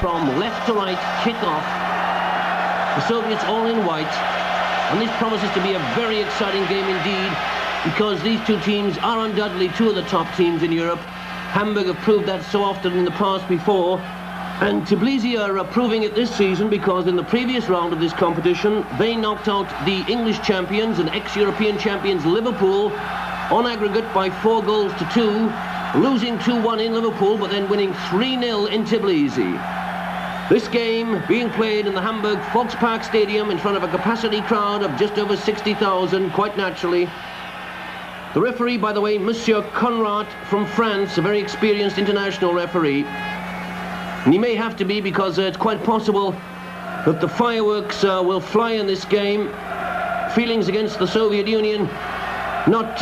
from left to right, kick-off. The Soviets all in white. And this promises to be a very exciting game indeed, because these two teams are undoubtedly two of the top teams in Europe. Hamburg have proved that so often in the past before. And Tbilisi are proving it this season, because in the previous round of this competition, they knocked out the English champions and ex-European champions Liverpool on aggregate by 4-2, losing 2-1 in Liverpool, but then winning 3-0 in Tbilisi. This game being played in the Hamburg Folькsparkstadion in front of a capacity crowd of just over 60,000, quite naturally. The referee, by the way, J.Conrat from France, a very experienced international referee. And he may have to be, because it's quite possible that the fireworks will fly in this game. Feelings against the Soviet Union not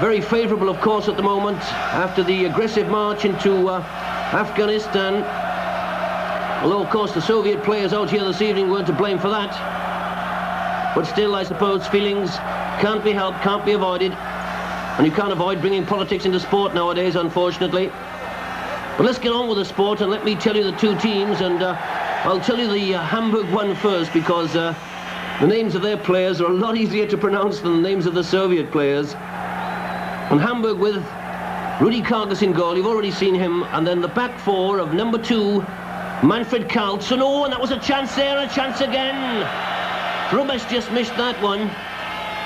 very favourable, of course, at the moment, after the aggressive march into Afghanistan. Although, of course, the Soviet players out here this evening weren't to blame for that. But still, I suppose, feelings can't be helped, can't be avoided. And you can't avoid bringing politics into sport nowadays, unfortunately. But let's get on with the sport, and let me tell you the two teams, and I'll tell you the Hamburg one first, because the names of their players are a lot easier to pronounce than the names of the Soviet players. And Hamburg with Rudi Kargus in goal, you've already seen him, and then the back four of number 2, Manfred Kältz, and oh, and that was a chance there, and a chance again. Hrubeš just missed that one.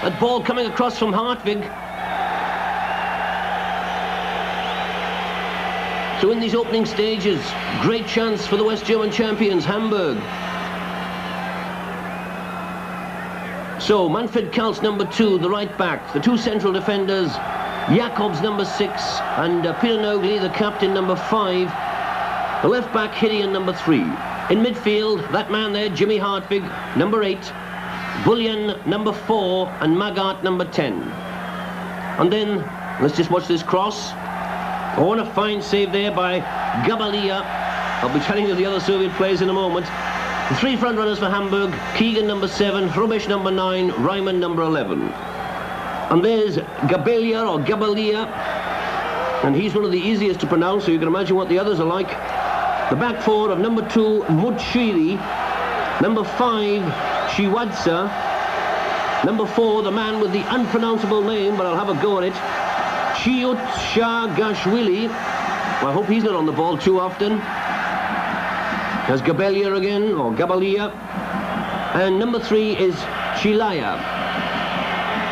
That ball coming across from Hартвиг. So in these opening stages, great chance for the West German champions, Hamburg. So Manfred Kältz, number 2, the right back. The two central defenders, Jakobs, number 6, and Peter Nogli, the captain, number 5. The left back, Hidhian, number 3. In midfield, that man there, Jimmy Hартвиг, number 8. Buлян, number 4, and Magat, number 10. And then, let's just watch this cross. Oh, and a fine save there by Gabelia. I'll be telling you the other Soviet players in a moment. The 3 front runners for Hamburg, Kigan number 7, Hrubesh number 9, Rайманн number 11. And there's Gabelия or Gabelия, and he's one of the easiest to pronounce, so you can imagine what the others are like. The back four of number 2, Muджири, number 5, Чивадзе, number 4, the man with the unpronounceable name, but I'll have a go at it, Hинчагашвили. I hope he's not on the ball too often. There's Gabelия again, or Gabelия. And number 3 is Chilaya.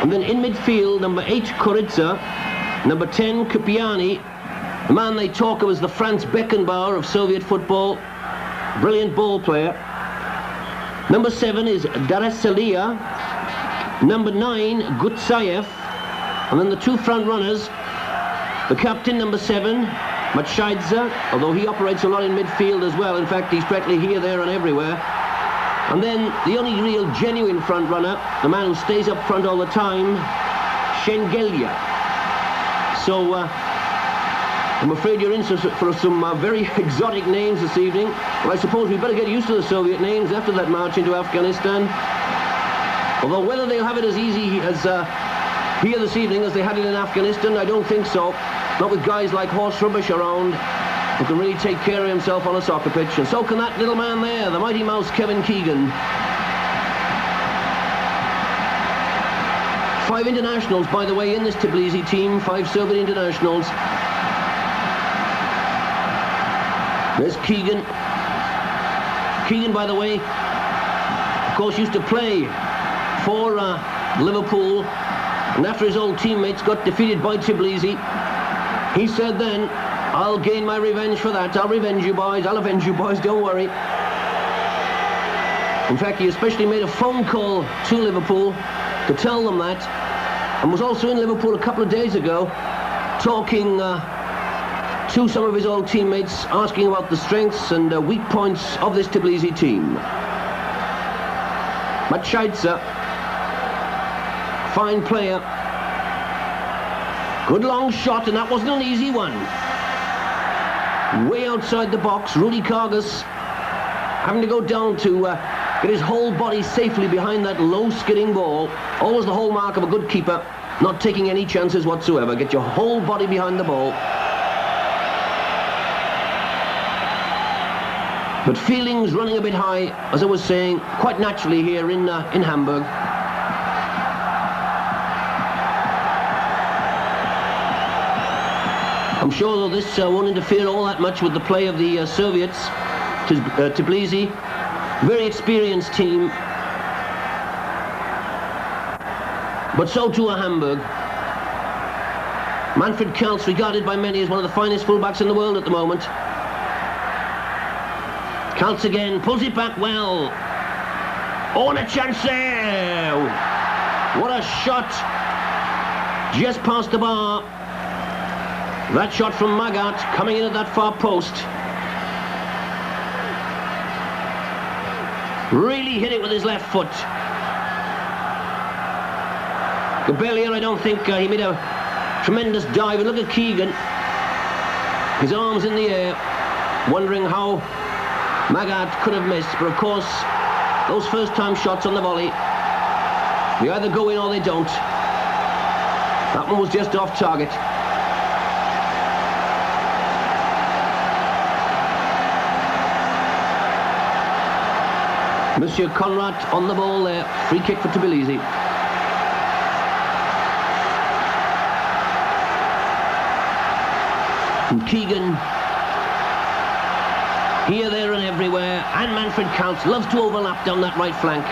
And then in midfield, number 8, Koridze. Number 10, Kupiani. The man they talk of as the Franz Beckenbauer of Soviet football. Brilliant ball player. Number 7 is Daraselия. Number 9, Gutsayev. And then the 2 front runners, the captain, number 7, М.Мачаидзе, although he operates a lot in midfield as well. In fact, he's practically here, there and everywhere. And then the only real genuine front runner, the man who stays up front all the time, Schengelia. So I'm afraid you're in for some very exotic names this evening. Well, I suppose we better get used to the Soviet names after that march into Afghanistan. Although whether they'll have it as easy as here this evening as they had it in Afghanistan, I don't think so. Not with guys like Horst Hrubesch around, who can really take care of himself on a soccer pitch. And so can that little man there, the mighty mouse Kevin Keegan. 5 internationals, by the way, in this Tbilisi team, 5 Soviet internationals. There's Kigan. Kigan, by the way, of course, used to play for Liverpool, and after his old teammates got defeated by Tbilisi, he said then, I'll gain my revenge for that. I'll revenge you boys. I'll avenge you boys. Don't worry. In fact, he especially made a phone call to Liverpool to tell them that, and was also in Liverpool a couple of days ago talking to some of his old teammates, asking about the strengths and weak points of this Tbilisi team. М.Мачаидзе, fine player. Good long shot, and that wasn't an easy one. Way outside the box, Rudi Kargus having to go down to get his whole body safely behind that low skidding ball. Always the hallmark of a good keeper, not taking any chances whatsoever. Get your whole body behind the ball. But feelings running a bit high, as I was saying, quite naturally here in Hamburg. I'm sure though this won't interfere all that much with the play of the Soviets. Tbilisi, very experienced team, but so too are Hamburg. Manfred Kältz, regarded by many as one of the finest fullbacks in the world at the moment. Kältz again, pulls it back well. Oh, and a chance there! What a shot! Just past the bar. That shot from Magat coming in at that far post. Really hit it with his left foot. Gabelia, I don't think he made a tremendous dive. And look at Kigan. His arms in the air, wondering how Magat could have missed. But of course, those first-time shots on the volley, they either go in or they don't. That one was just off target. G.Conrat on the ball there. Free kick for Tbilisi. And Kigan, here, there and everywhere. And Manfred Kältz loves to overlap down that right flank.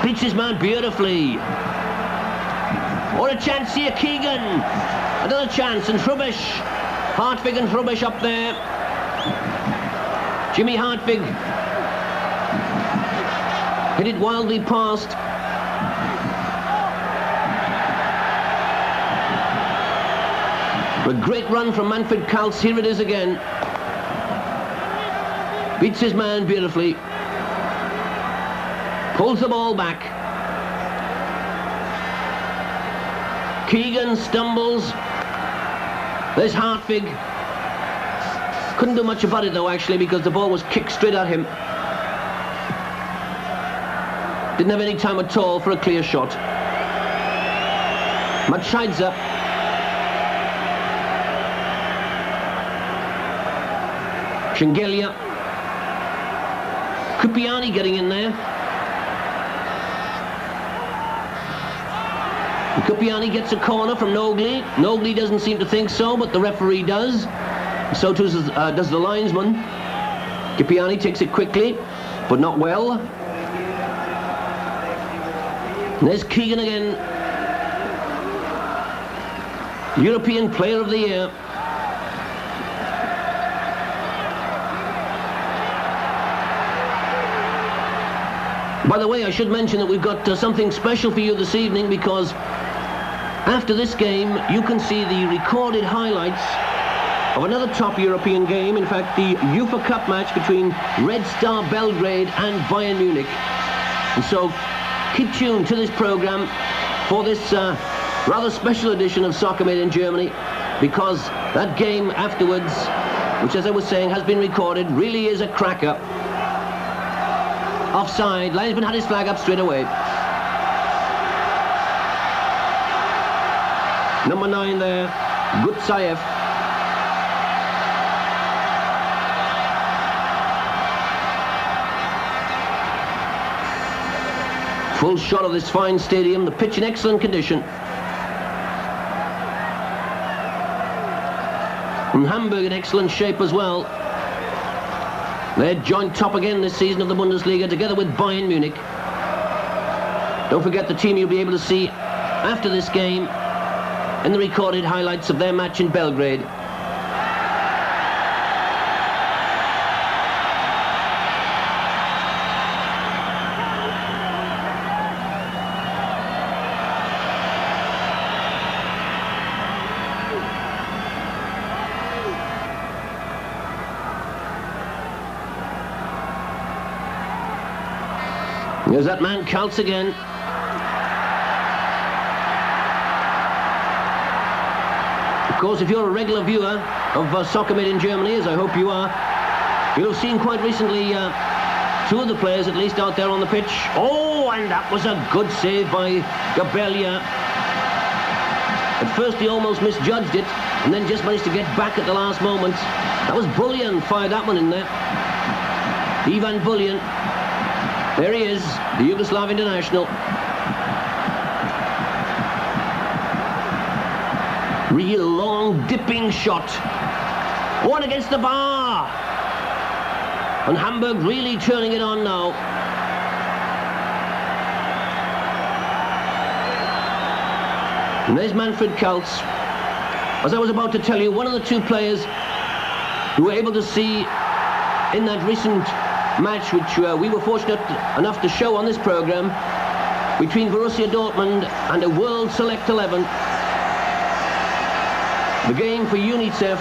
Beats his man beautifully. What a chance here, Kigan. Another chance, and Hrubesh. Hартвиг and Hrubesh up there. Jimmy Hартвig hit it wildly past. A great run from Manfred Kältz. Here it is again. Beats his man beautifully. Pulls the ball back. Kigan stumbles. There's Hартвig. Couldn't do much about it though, actually, because the ball was kicked straight at him. Didn't have any time at all for a clear shot. М.Мачаидзе. Shengelia. Kupiani getting in there. Kupiani gets a corner from Nogli. Nogli doesn't seem to think so, but the referee does. So too does the linesman. Kupiani takes it quickly, but not well. And there's Kigan again. European Player of the Year. By the way, I should mention that we've got something special for you this evening, because after this game you can see the recorded highlights of another top European game, in fact the UEFA Cup match between Red Star Belgrade and Bayern Munich. And so keep tuned to this program for this rather special edition of Soccer Made in Germany, because that game afterwards, which as I was saying has been recorded, really is a cracker. Offside. Linesman had his flag up straight away. Number 9 there, Gutsayev. Full shot of this fine stadium, the pitch in excellent condition. And Hamburg in excellent shape as well. They're joint top again this season of the Bundesliga, together with Bayern Munich. Don't forget the team you'll be able to see after this game in the recorded highlights of their match in Belgrade. There's that man Kältz again. Of course, if you're a regular viewer of Soccer Made in Germany, as I hope you are, you'll have seen quite recently two of the players at least out there on the pitch. Oh, and that was a good save by Gabelia. At first he almost misjudged it. and then just managed to get back at the last moment. That was Buляn, fired that one in there. Ivan Buляn. There he is, the Yugoslav international. Real long, dipping shot. One against the bar. And Hamburg really turning it on now. And there's Manfred Kältz. As I was about to tell you, one of the two players who were able to see in that recent match, which we were fortunate enough to show on this program, between Borussia Dortmund and a World Select 11. The game for UNICEF,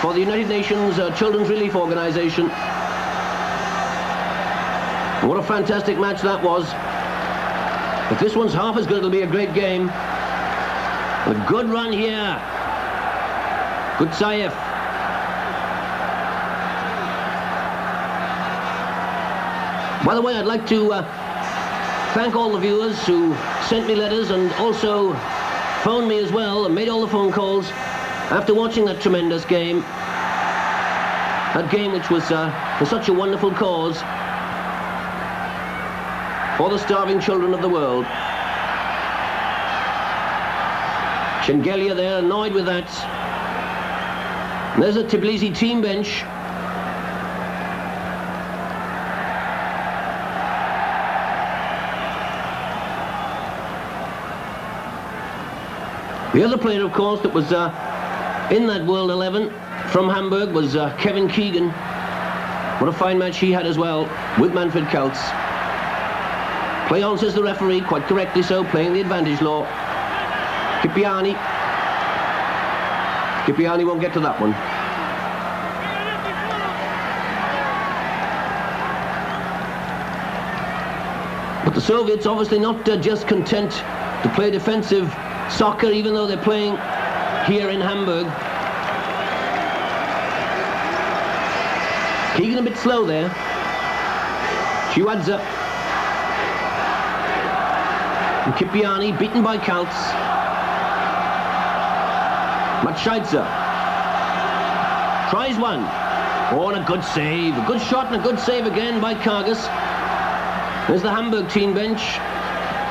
for the United Nations Children's Relief Organization. What a fantastic match that was. If this one's half as good, it'll be a great game. A good run here. Gutsayev. By the way, I'd like to thank all the viewers who sent me letters and also phoned me as well and made all the phone calls after watching that tremendous game. That game which was for such a wonderful cause for the starving children of the world. Shengelia there, annoyed with that. And there's a Tbilisi team bench. The other player, of course, that was in that World 11 from Hamburg was Kevin Kighan. What a fine match he had as well with Manfred Kältz. Play on, says the referee, quite correctly so, playing the advantage law. Kipiani. Kipiani won't get to that one. But the Soviets obviously not just content to play defensive soccer, even though they're playing here in Hamburg. Keegan a bit slow there. Chivadze. And Kipiani beaten by Kältz. М.Мачаидзе tries one. Oh, and a good save. A good shot and a good save again by Kargus. There's the Hamburg team bench,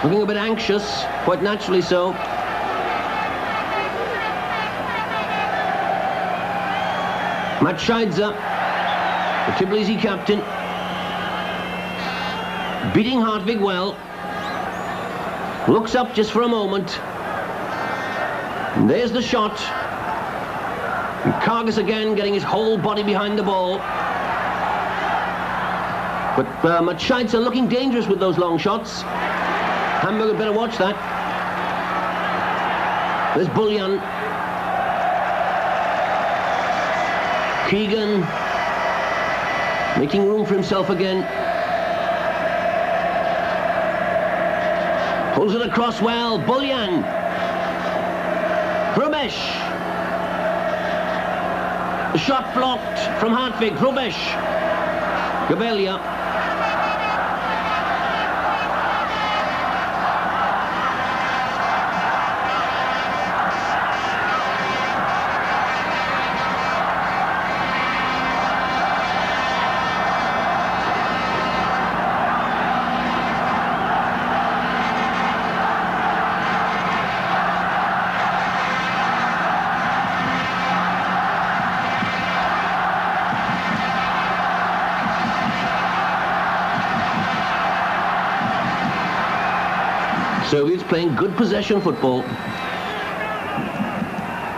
looking a bit anxious, quite naturally so. М.Мачаидзе, the Tbilisi captain, beating Hартвиг well. Looks up just for a moment. And there's the shot. And Kargus again getting his whole body behind the ball. But М.Мачаидзе looking dangerous with those long shots. Hamburg had better watch that. There's Buляn. Kighan making room for himself again. Pulls it across well. Buляn. Hrubesh. The shot blocked from Hартвиг. Hrubesh. Gabelia. Soviets playing good possession football,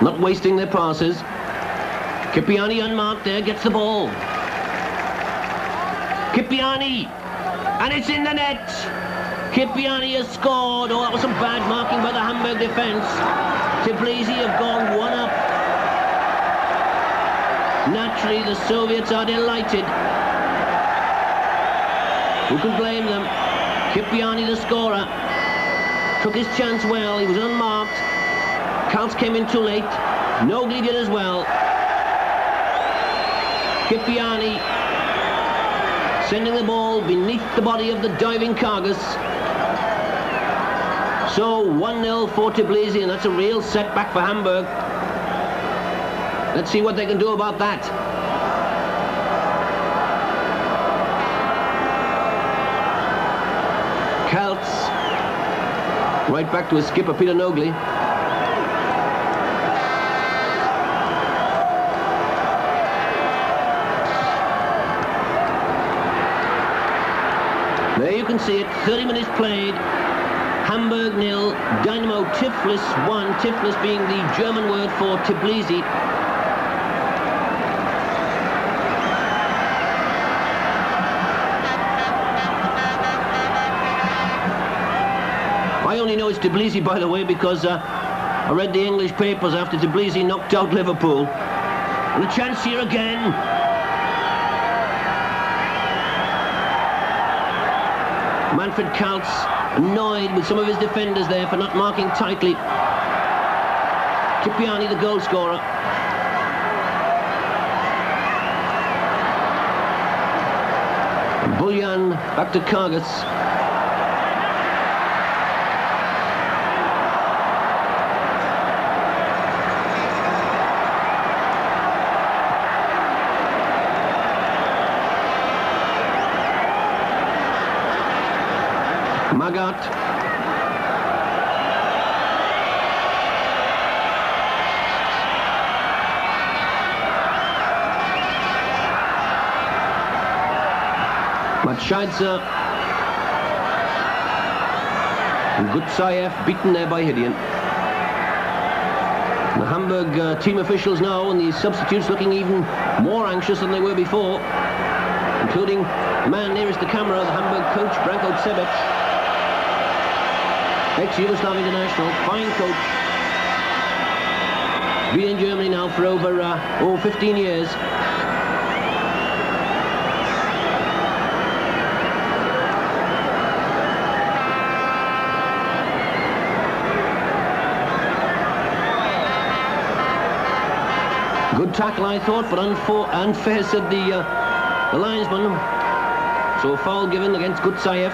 not wasting their passes. Kipiani unmarked there, gets the ball. Kipiani, and it's in the net. Kipiani has scored. Oh, that was some bad marking by the Hamburg defence. Tbilisi have gone one up. Naturally, the Soviets are delighted. Who can blame them? Kipiani, the scorer, took his chance well. He was unmarked. Kältz came in too late. Nogli did as well. Kipiani sending the ball beneath the body of the diving Kargus. So 1-0 for Tbilisi, and that's a real setback for Hamburg. Let's see what they can do about that. Kальtц. Right back to his skipper, Peter Nogli. There you can see it, 30 minutes played. Hamburg 0, Dynamo Tiflis 1, Tiflis being the German word for Tbilisi. I only know it's Tbilisi, by the way, because I read the English papers after Tbilisi knocked out Liverpool. And a chance here again. Manfred Kальtц annoyed with some of his defenders there for not marking tightly. Kipiani, the goal scorer. And Buлян back to Kargus. Magат. М.Мачаидзе. And Gutsayev beaten there by Hidиен. The Hamburg team officials now and the substitutes looking even more anxious than they were before, including the man nearest the camera, the Hamburg coach, Branko Cebec. Ex-Yugoslav international, fine coach. Been in Germany now for over 15 years. Good tackle, I thought, but unfair, said the linesman. So a foul given against Gutsayev.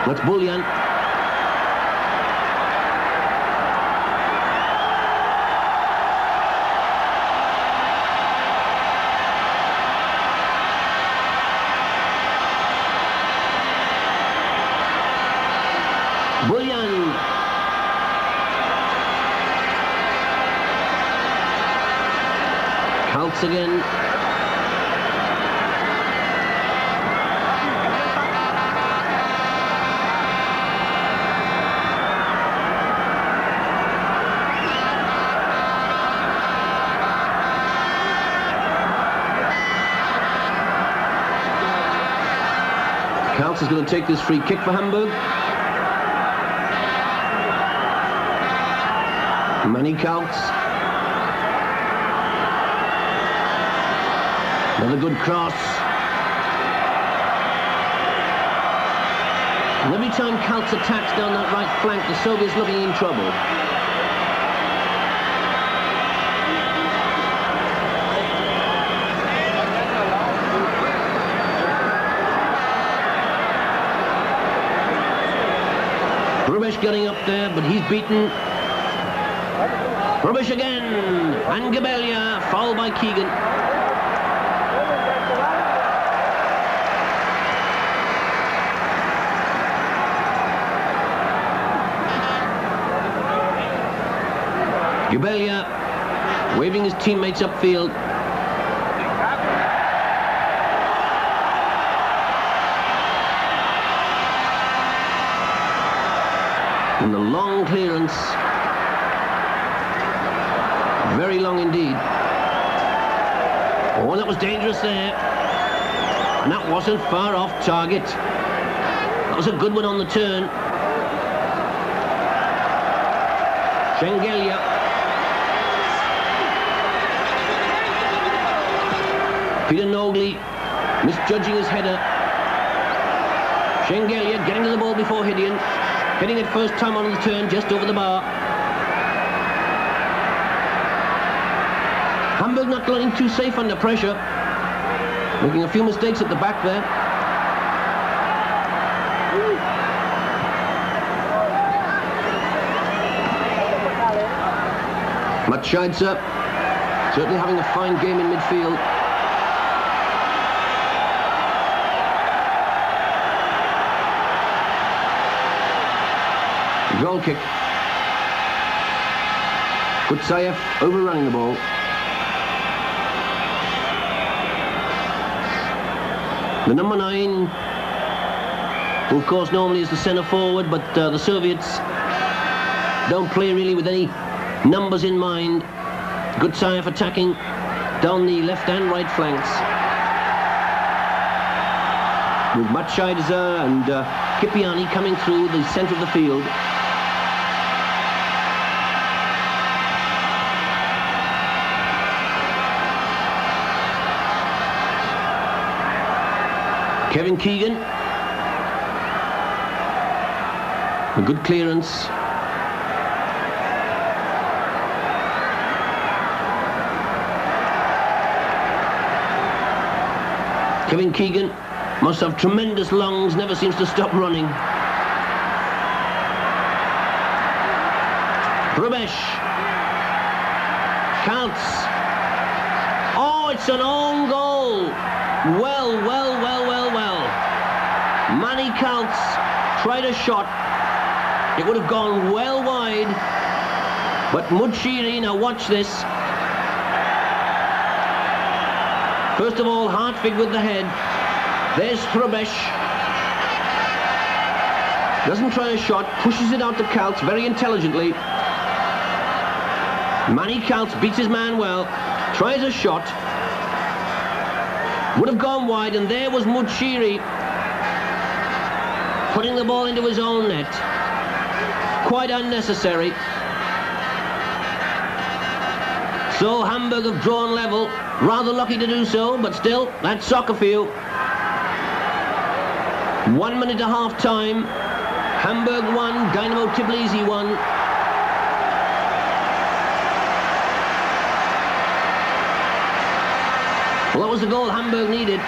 That's Buлян. Buляn. Kальtц again. Kальtц is going to take this free kick for Hamburg. Manny Kальtц. Another good cross. And every time Kальtц attacks down that right flank, the Soviets looking in trouble. Hrubeš getting up there, but he's beaten. Hrubeš again, and Gabelia, fouled by Kigan. Gabelia waving his teammates upfield. And the long clearance. Very long indeed. Oh, that was dangerous there. And that wasn't far off target. That was a good one on the turn. Schengelia. Peter Nogli misjudging his header. Schengelia getting to the ball before Hidиен. Hitting it first time on the turn, just over the bar. Hamburg not looking too safe under pressure. Making a few mistakes at the back there. М.Мачаидзе certainly having a fine game in midfield. Goal kick. Kutsayev overrunning the ball. The number 9, who of course normally is the centre forward, but the Soviets don't play really with any numbers in mind. Kutsayev attacking down the left and right flanks, with М.Мачаидзе and Kipiani coming through the centre of the field. Kevin Kiggan, a good clearance. Kevin Kiggan must have tremendous lungs, never seems to stop running. Hrubesh. Kальтц. Oh, it's an own goal. Well. Manny Kальtц tried a shot. It would have gone well wide. But Mujiri, now watch this. First of all, Hартвиг with the head. There's Hrubesh. Doesn't try a shot, pushes it out to Kальtц very intelligently. Manny Kальtц beats his man well, tries a shot. Would have gone wide, and there was Mujiri putting the ball into his own net. Quite unnecessary. So Hamburg have drawn level. Rather lucky to do so, but still, that's soccer field. 1 minute to half time. Hamburg 1, Dynamo Tbilisi 1. Well, that was the goal Hamburg needed.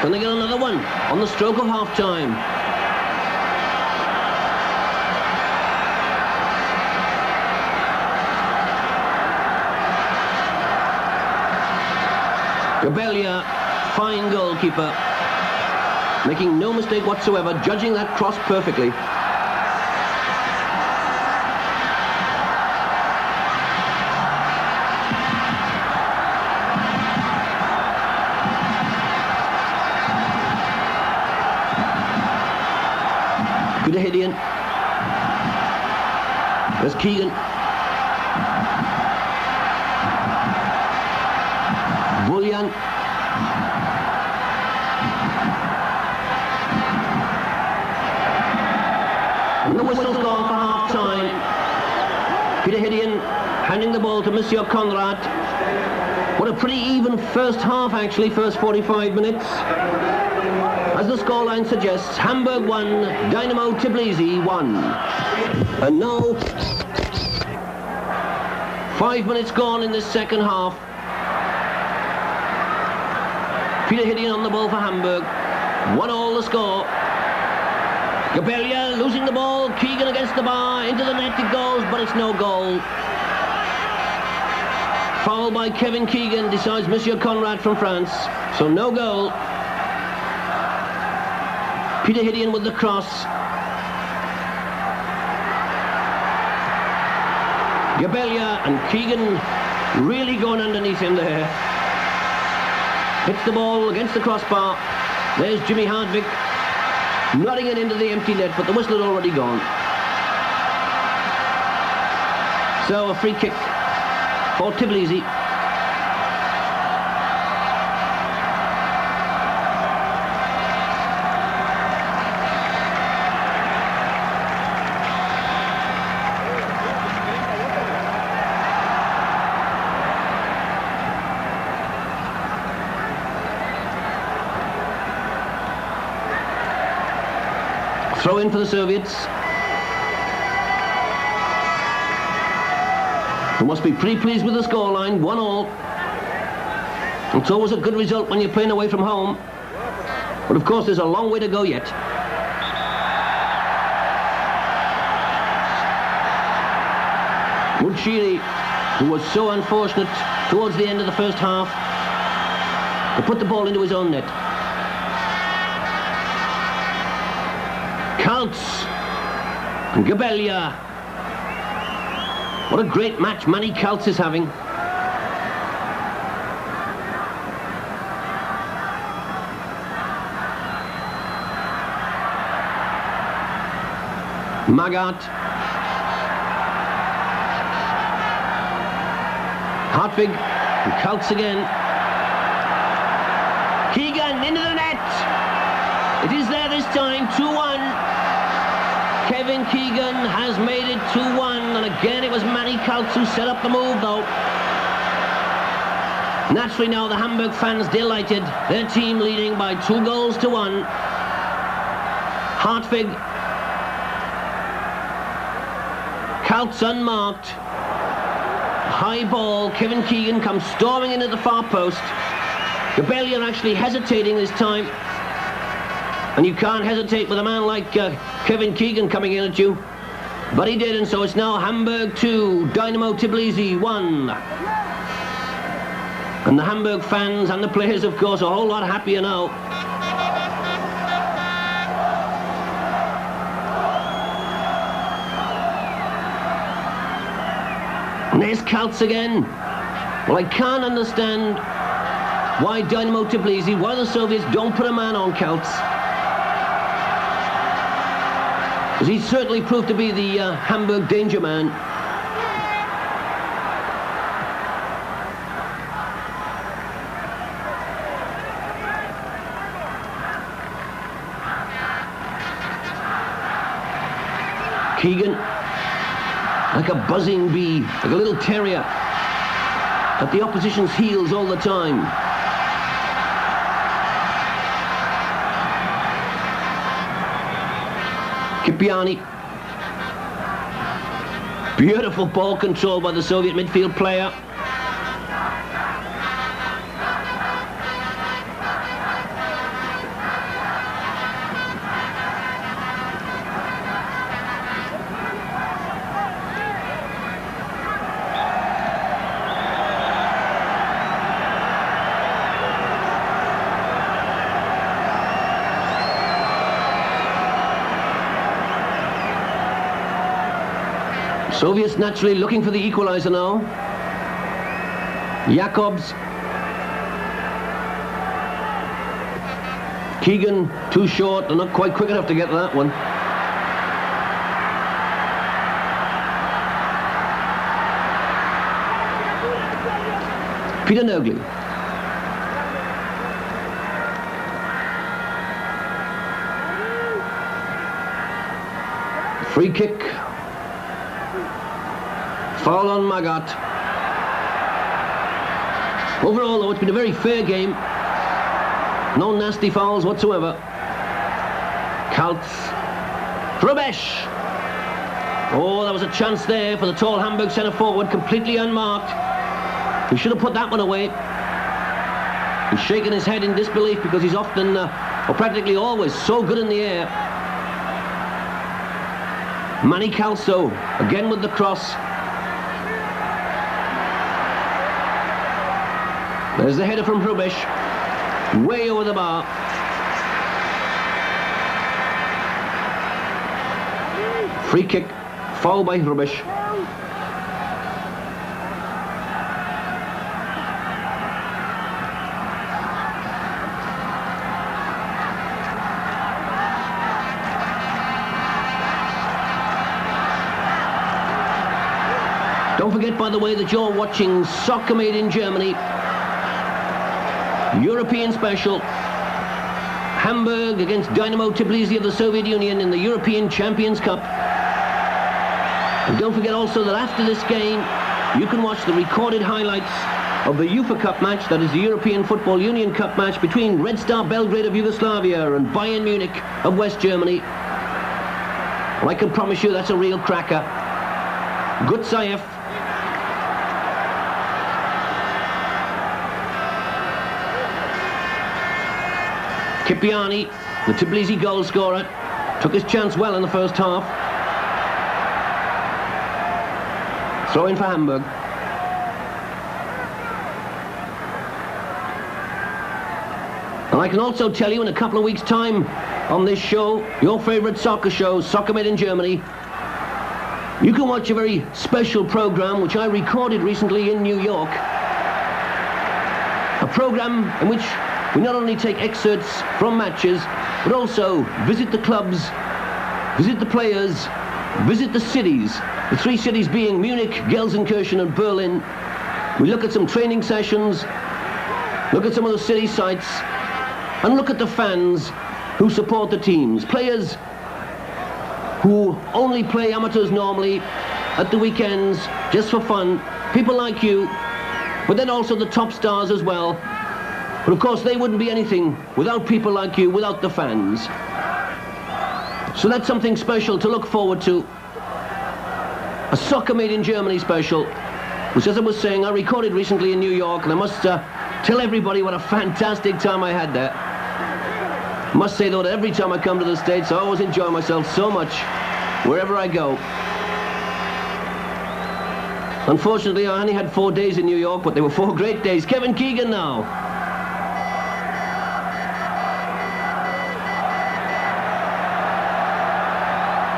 Can they get another one on the stroke of half time? Gabelia, fine goalkeeper, making no mistake whatsoever, judging that cross perfectly. Good Hiddian. There's Kiggan. Buлян. And the whistle's gone for half-time. Hiddian handing the ball to G.Conrat. What a pretty even first half, actually, first 45 minutes. As the scoreline suggests, Hamburg 1, Dynamo Tbilisi 1. And now, 5 minutes gone in this second half. Hiddian on the ball for Hamburg. 1-1 the score. Gabelia losing the ball. Kiggan against the bar. Into the net it goes, but it's no goal. Foul by Kevin Kiggan, decides G.Conrat from France. So no goal. Hiddian with the cross. Gabelia and Kiggan really going underneath him there. Hits the ball against the crossbar. There's Jimmy Hardwick nodding it into the empty net, but the whistle had already gone. So a free kick for Tbilisi. Throw in for the Soviets. Who must be pretty pleased with the scoreline, 1-1. It's always a good result when you're playing away from home. But of course there's a long way to go yet. Mujiri, who was so unfortunate towards the end of the first half to put the ball into his own net. Kальtц and Gabelia. What a great match Manny Kальtц is having. Magат. Hартвиг and Kальtц again. Kigan into the net. It is there this time, 2-1. Kevin Kiggan has made it 2-1, and again it was Manny Kальtц who set up the move though. Naturally now the Hamburg fans delighted, their team leading by 2-1. Hартвиг. Kальtц unmarked. High ball, Kevin Kiggan comes storming into the far post. Gabelia actually hesitating this time. And you can't hesitate with a man like Kevin Kiggan coming in at you. But he did, and so it's now Hamburg 2, Dynamo Tbilisi 1. And the Hamburg fans and the players, of course, are a whole lot happier now. And there's Kальtц again. Well, I can't understand why Dynamo Tbilisi, why the Soviets don't put a man on Kальtц. Because he certainly proved to be the Hamburg danger man. Kiggan, like a buzzing bee, like a little terrier, at the opposition's heels all the time. Kipiani. Beautiful ball control by the Soviet midfield player. Soviets naturally looking for the equaliser now. Yakobs. Kiggan too short and not quite quick enough to get to that one. Peter Nogli. Free kick. Foul on Magat. Overall, though, it's been a very fair game. No nasty fouls whatsoever. Kальtц. Hrubesh. Oh, there was a chance there for the tall Hamburg centre-forward, completely unmarked. He should have put that one away. He's shaking his head in disbelief because he's often, or practically always, so good in the air. Manny Kальtц, though, again with the cross. There's the header from Hrubesh, way over the bar. Free kick, foul by Hrubesh. Don't forget, by the way, that you're watching Soccer Made in Germany. European special. Hamburg against Dynamo Tbilisi of the Soviet Union in the European Champions Cup. And don't forget also that after this game, you can watch the recorded highlights of the UEFA Cup match, that is the European Football Union Cup match between Red Star Belgrade of Yugoslavia and Bayern Munich of West Germany. Well, I can promise you that's a real cracker. Gutsayev. Kipiani, the Tbilisi goal scorer, took his chance well in the first half. Throw in for Hamburg. And I can also tell you in a couple of weeks' time on this show, your favourite soccer show, Soccer Made in Germany, you can watch a very special programme which I recorded recently in New York. A programme in which we not only take excerpts from matches, but also visit the clubs, visit the players, visit the cities. The three cities being Munich, Gelsenkirchen and Berlin. We look at some training sessions, look at some of the city sites, and look at the fans who support the teams. Players who only play amateurs normally at the weekends, just for fun. People like you, but then also the top stars as well. But of course they wouldn't be anything without people like you, without the fans. So that's something special to look forward to. A Soccer Made in Germany special, which, as I was saying, I recorded recently in New York, and I must tell everybody what a fantastic time I had there. I must say though that every time I come to the States, I always enjoy myself so much wherever I go. Unfortunately, I only had 4 days in New York, but they were 4 great days. Kevin Keegan now.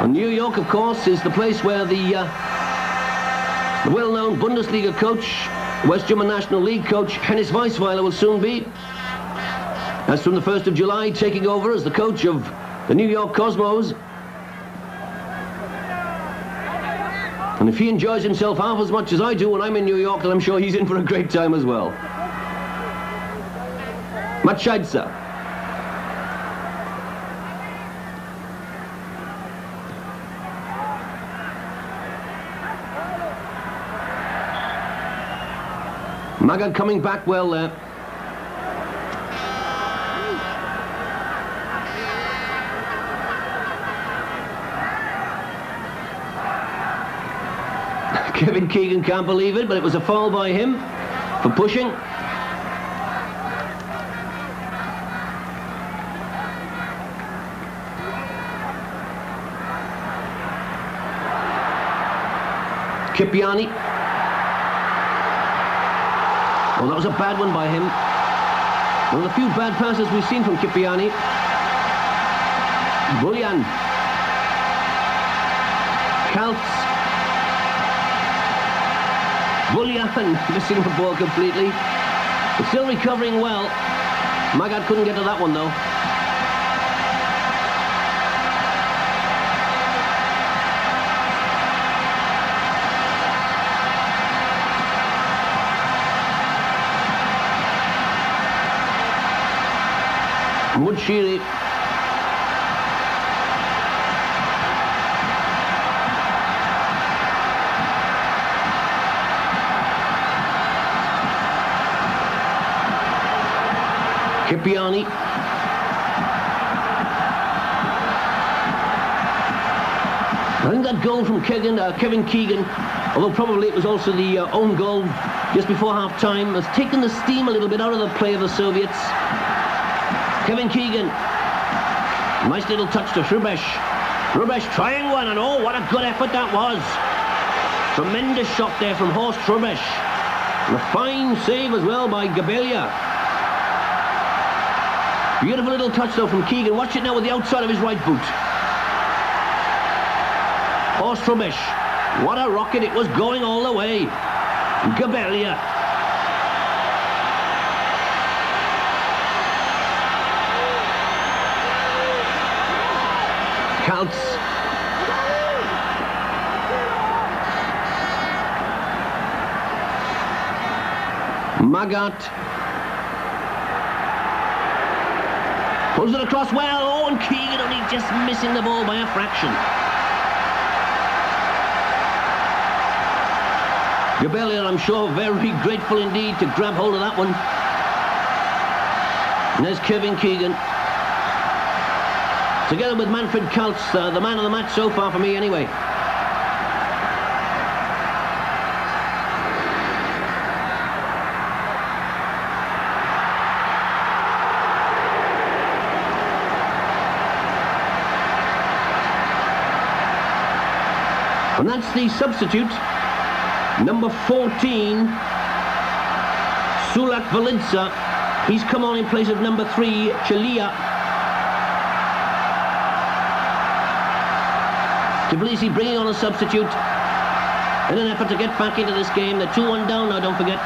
And New York, of course, is the place where the well-known Bundesliga coach, West German National League coach, Hennis Weisweiler will soon be. As from the 1st of July, taking over as the coach of the New York Cosmos. And if he enjoys himself half as much as I do when I'm in New York, then I'm sure he's in for a great time as well. М.Мачаидзе. Magad coming back well there. Kevin Keegan can't believe it, but it was a foul by him for pushing. Kipiani. Well, that was a bad one by him. One of the few bad passes we've seen from Kipiani. Buлян. Kальtц. Buляn missing the ball completely. But still recovering well. Magad couldn't get to that one though. Mujiri. Kipiani. I think that goal from Kevin Keegan, although probably it was also the own goal just before half-time, has taken the steam a little bit out of the play of the Soviets. Kevin Keegan. Nice little touch to Hrubesh. Hrubesh trying one, and oh, what a good effort that was. Tremendous shot there from Horst Hrubesh. And a fine save as well by Gabelia. Beautiful little touch though from Keegan. Watch it now with the outside of his right boot. Horst Hrubesh. What a rocket, it was going all the way. Gabelia. Kальtц. Magат. Pulls it across well. Oh, and Keegan only just missing the ball by a fraction. Gabelia, I'm sure, very grateful indeed to grab hold of that one. And there's Kevin Keegan. Together with Manfred Kальtц, the man of the match so far for me anyway. And that's the substitute Number 14, Sulakvelidzea. He's come on in place of number 3, Chilaya. Tbilisi bringing on a substitute in an effort to get back into this game. They're 2-1 down now, don't forget.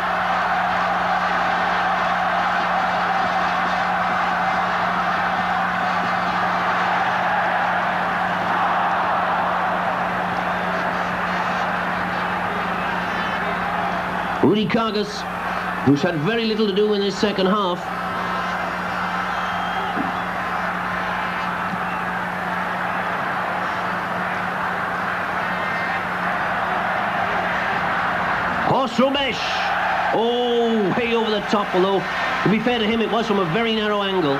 Kargus, who's had very little to do in this second half. Hrubesh. Oh, way over the top, although, to be fair to him, it was from a very narrow angle.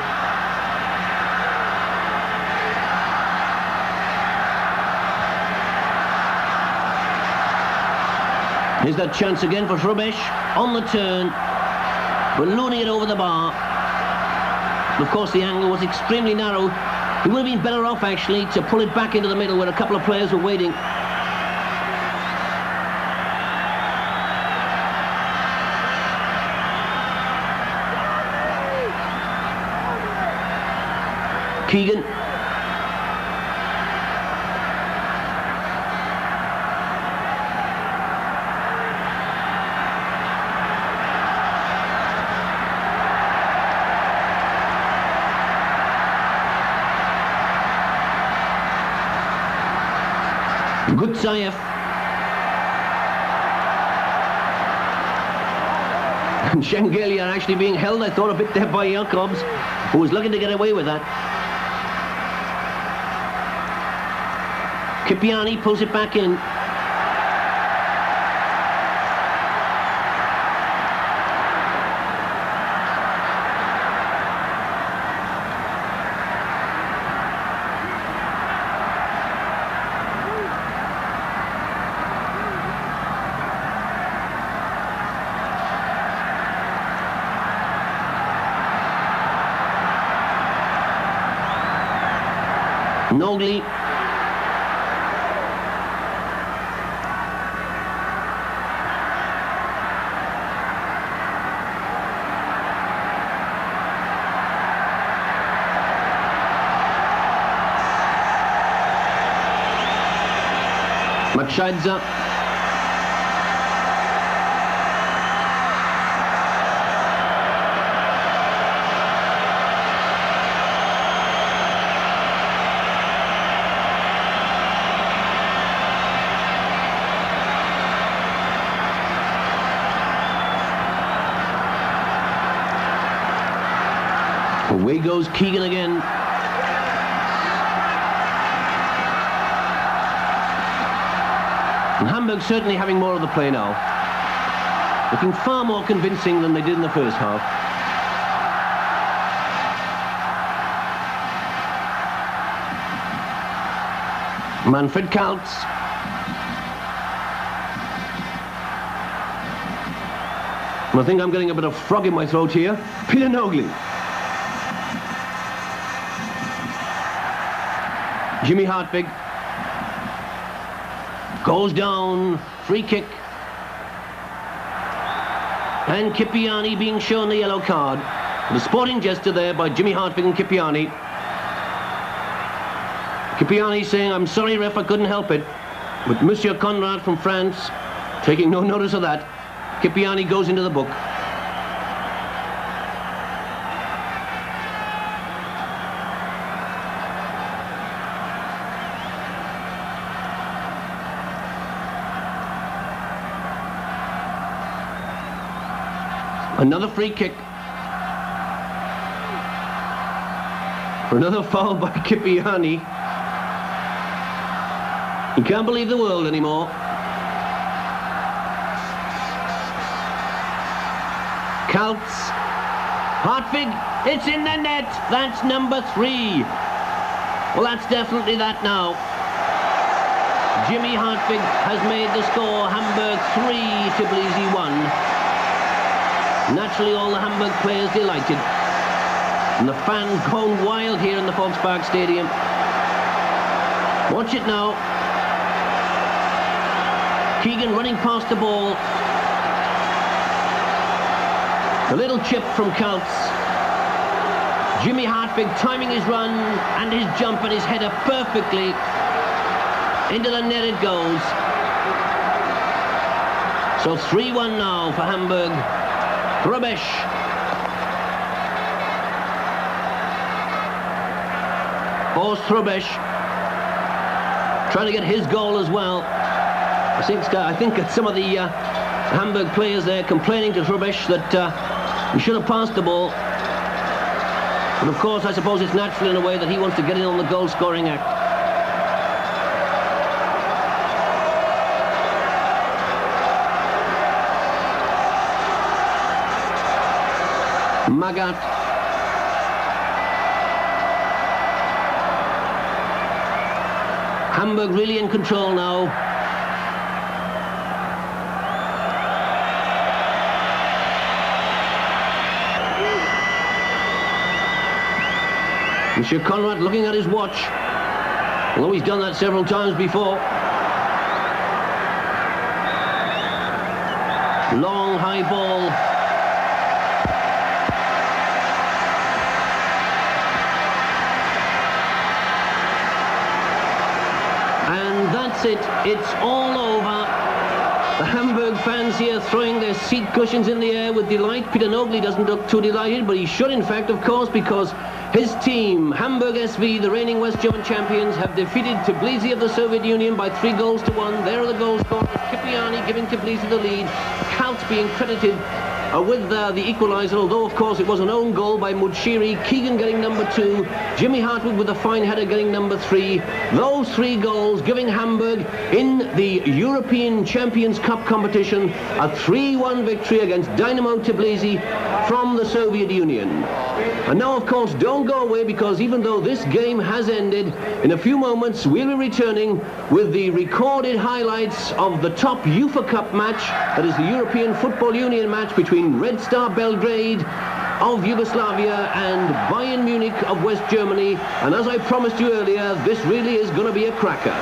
Here's that chance again for Hrubesh on the turn, but loading it over the bar. Of course, the angle was extremely narrow. He would have been better off, actually, to pull it back into the middle where a couple of players were waiting. Kigan. Gutsayev. And Shengeli are actually being held, I thought, a bit there by Yakobs, who was looking to get away with that. Kipiani pulls it back in. Nogli. М.Мачаидзе. Away goes Kigan again. And Hamburg certainly having more of the play now. Looking far more convincing than they did in the first half. Manfred Kальtц. I think I'm getting a bit of frog in my throat here. Peter Nogli. Jimmy Hартвиг goes down, free kick. And Kipiani being shown the yellow card. The sporting gesture there by Jimmy Hартвиг and Kipiani. Kipiani saying, "I'm sorry, ref, I couldn't help it." But Monsieur Conrad from France taking no notice of that. Kipiani goes into the book. Another free kick. For another foul by Kipiani. He can't believe the world anymore. Kальtц. Hартвиг. It's in the net. That's number 3. Well, that's definitely that now. Jimmy Hартвиг has made the score. Hamburg 3, Tbilisi 1. Naturally, all the Hamburg players delighted. And the fans gone wild here in the Folksparkstadion. Watch it now. Kigan running past the ball. A little chip from Kальтц. Jimmy Hартвиг timing his run and his jump and his header perfectly. Into the net it goes. So 3-1 now for Hamburg. Hrubesch. Horst Hrubesch trying to get his goal as well. I think that some of the Hamburg players there complaining to Hrubesch that he should have passed the ball. But of course, I suppose it's natural in a way that he wants to get in on the goal-scoring act. Magат. Hamburg really in control now. J.Conrat looking at his watch, although he's done that several times before. Long high ball. And that's it. It's all over. The Hamburg fans here throwing their seat cushions in the air with delight. Peter Nogli doesn't look too delighted, but he should in fact, of course, because his team, Hamburg SV, the reigning West German champions, have defeated Tbilisi of the Soviet Union by 3-1. There are the goal scorers. Kipiani giving Tbilisi the lead. Kальtц being credited with the equaliser, although of course it was an own goal by Mujiri. Kigan getting number 2. Jimmy Hартвиг with a fine header getting number 3. Those 3 goals giving Hamburg in the European Champions Cup competition a 3-1 victory against Dynamo Tbilisi from the Soviet Union. And now, of course, don't go away, because even though this game has ended, in a few moments we'll be returning with the recorded highlights of the top UEFA Cup match, that is the European Football Union match between Red Star Belgrade of Yugoslavia and Bayern Munich of West Germany. And as I promised you earlier, this really is going to be a cracker.